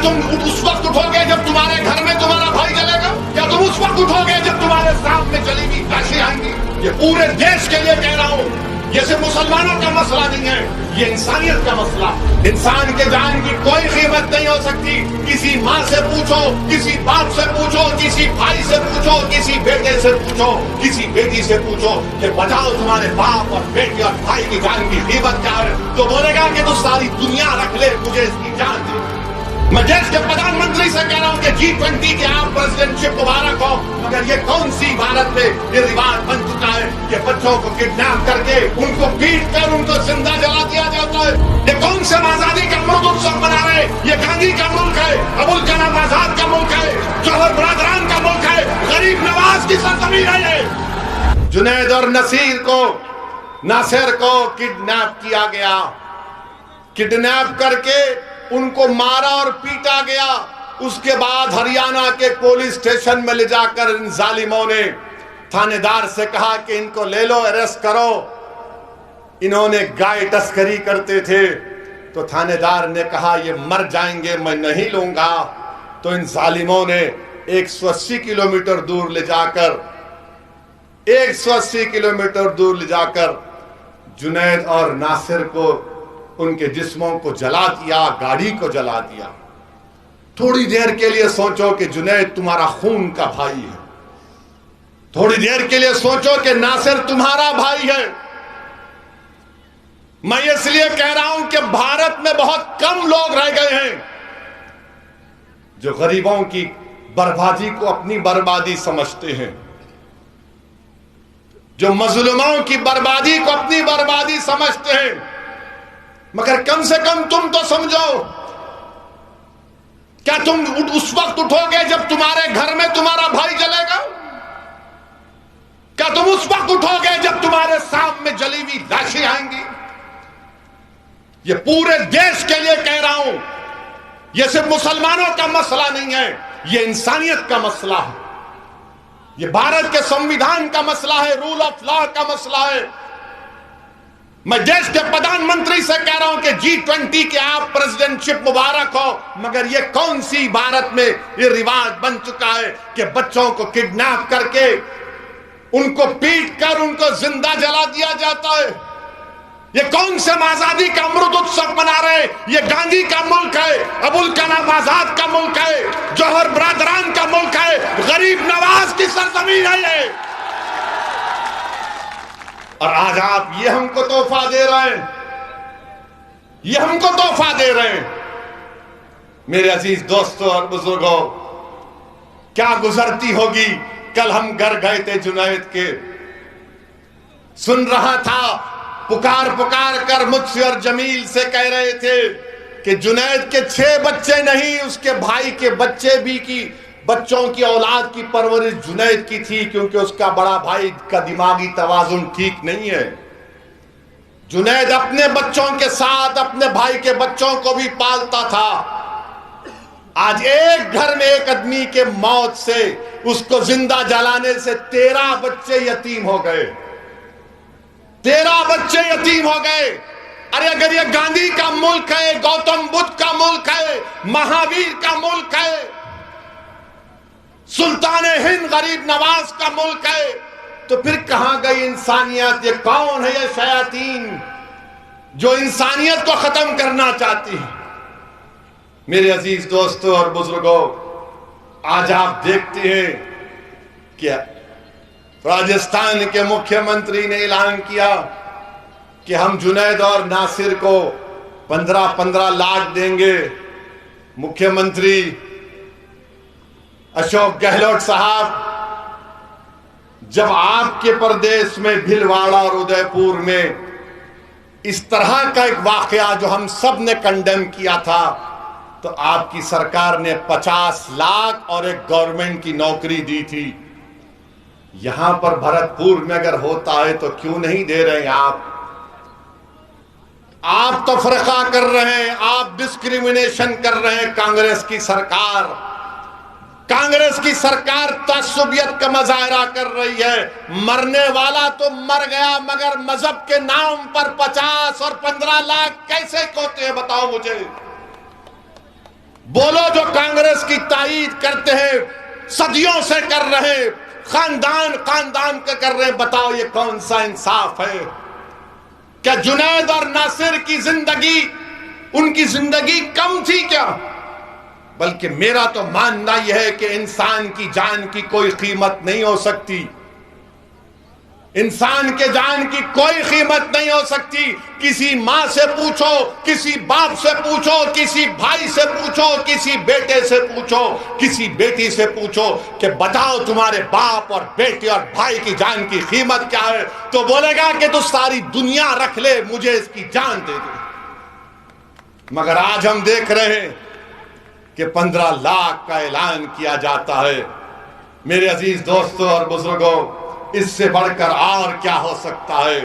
तुम उस वक्त उठोगे जब तुम्हारे घर में तुम्हारा भाई जलेगा? क्या तुम उस वक्त उठोगे जब तुम्हारे सामने जली हुई लाशें आएंगी? ये पूरे देश के लिए कह रहा हूँ, ये सिर्फ मुसलमानों का मसला नहीं है, ये इंसानियत का मसला। इंसान के जान की कोई कीमत नहीं हो सकती। किसी माँ से पूछो, किसी बाप से पूछो, किसी भाई से पूछो, किसी बेटे से पूछो, किसी बेटी से पूछो कि बचाओ तुम्हारे बाप और बेटी और भाई की जान की कीमत क्या है, तो बोलेगा कि तू सारी दुनिया रख ले, मुझे इसकी जान दे। मैं देश के प्रधानमंत्री से कह रहा हूं कि G20 के आप प्रेसिडेंटशिप मुबारक हो, मगर ये कौन सी भारत में ये रिवाज बन चुका है कि बच्चों को किडनैप करके उनको पीट कर उनको जिंदा जला दिया जाता है? ये कौन से आजादी का अमृत उत्सव मना रहे? ये गांधी का मुल्क है, अबुल कलाम आजाद का मुल्क है, जौहर बरदरान का मुल्क है, गरीब नवाज की सरजमीन है ये। जुनैद और नासिर को किडनैप किया गया, किडनैप करके उनको मारा और पीटा गया। उसके बाद हरियाणा के पुलिस स्टेशन में ले जाकर इन जालिमों ने थानेदार से कहा कि इनको ले लो, अरेस्ट करो। इन्होंने गाय तस्करी करते थे, तो थानेदार ने कहा ये मर जाएंगे, मैं नहीं लूंगा। तो इन जालिमों ने 180 किलोमीटर दूर ले जाकर 180 किलोमीटर दूर ले जाकर जुनैद और नासिर को, उनके जिस्मों को जला दिया, गाड़ी को जला दिया। थोड़ी देर के लिए सोचो कि जुनैद तुम्हारा खून का भाई है, थोड़ी देर के लिए सोचो कि नासिर तुम्हारा भाई है। मैं इसलिए कह रहा हूं कि भारत में बहुत कम लोग रह गए हैं जो गरीबों की बर्बादी को अपनी बर्बादी समझते हैं, जो मजलूमों की बर्बादी को अपनी बर्बादी समझते हैं। मगर कम से कम तुम तो समझो, क्या तुम उस वक्त उठोगे जब तुम्हारे घर में तुम्हारा भाई जलेगा? क्या तुम उस वक्त उठोगे जब तुम्हारे सामने जली हुई लाशें आएंगी? ये पूरे देश के लिए कह रहा हूं, ये सिर्फ मुसलमानों का मसला नहीं है, ये इंसानियत का मसला है, ये भारत के संविधान का मसला है, रूल ऑफ लॉ का मसला है। मैं देश के प्रधानमंत्री से कह रहा हूं कि G20 के आप प्रेसिडेंटशिप मुबारक हो, मगर ये कौन सी भारत में ये रिवाज बन चुका है कि बच्चों को किडनैप करके उनको पीट कर उनको जिंदा जला दिया जाता है? ये कौन से आजादी का अमृत उत्सव मना रहे? ये गांधी का मुल्क है, अबुल कलाम आजाद का मुल्क है, जौहर बरदरान का मुल्क है, गरीब नवाज की सरजमीन है ये। और आज आप ये हमको तोहफा दे रहे हैं, ये हमको तोहफा दे रहे हैं। मेरे अजीज दोस्तों और बुजुर्गों, क्या गुजरती होगी। कल हम घर गए थे जुनैद के, सुन रहा था, पुकार कर मुझसे और जमील से कह रहे थे कि जुनैद के 6 बच्चे नहीं, उसके भाई के बच्चे भी की बच्चों की औलाद की परवरिश जुनैद की थी, क्योंकि उसका बड़ा भाई का दिमागी तवाजुन ठीक नहीं है। जुनैद अपने बच्चों के साथ अपने भाई के बच्चों को भी पालता था। आज एक घर में एक आदमी के मौत से, उसको जिंदा जलाने से 13 बच्चे यतीम हो गए, 13 बच्चे यतीम हो गए। अरे अगर ये गांधी का मुल्क है, गौतम बुद्ध का मुल्क है, महावीर का मुल्क है, सुल्तान हिंद गरीब नवाज का मुल्क है, तो फिर कहां गई इंसानियत? ये कौन है ये शयातीन जो इंसानियत को खत्म करना चाहती है? मेरे अजीज दोस्तों और बुजुर्गों, आज आप देखते हैं कि राजस्थान के मुख्यमंत्री ने ऐलान किया कि हम जुनैद और नासिर को 15-15 लाख देंगे। मुख्यमंत्री अशोक गहलोत साहब, जब आपके प्रदेश में भीलवाड़ा और उदयपुर में इस तरह का एक वाकया जो हम सब ने कंडेम किया था, तो आपकी सरकार ने 50 लाख और एक गवर्नमेंट की नौकरी दी थी। यहां पर भरतपुर में अगर होता है तो क्यों नहीं दे रहे हैं आप तो फर्का कर रहे हैं, आप डिस्क्रिमिनेशन कर रहे हैं। कांग्रेस की सरकार तअस्सुबियत का मुजाहरा कर रही है। मरने वाला तो मर गया, मगर मजहब के नाम पर 50 और 15 लाख कैसे होते हैं बताओ मुझे। बोलो जो کی تائید کرتے ہیں، صدیوں سے کر رہے، خاندان خاندان کا کر رہے. بتاؤ یہ کون سا انصاف ہے؟ کیا جنید اور ناصر کی زندگی، ان کی زندگی کم تھی کیا؟ بلکہ میرا تو ماننا یہ ہے کہ انسان کی جان کی کوئی قیمت نہیں ہو سکتی، انسان کے جان کی کوئی قیمت نہیں ہو سکتی. کسی ماں سے پوچھو، کسی باپ سے پوچھو، کسی بھائی سے پوچھو، کسی بیٹے سے پوچھو، کسی بیٹی سے پوچھو کہ بتاؤ تمہارے باپ اور بیٹے اور بھائی کی جان کی قیمت کیا ہے، تو بولے گا کہ تو ساری دنیا رکھ لے، مجھے اس کی جان دے دے. مگر آج ہم دیکھ رہے ہیں کہ 15 لاکھ کا اعلان کیا جاتا ہے. میرے عزیز دوستوں اور بزرگوں، اس سے بڑھ کر اور کیا ہو سکتا ہے؟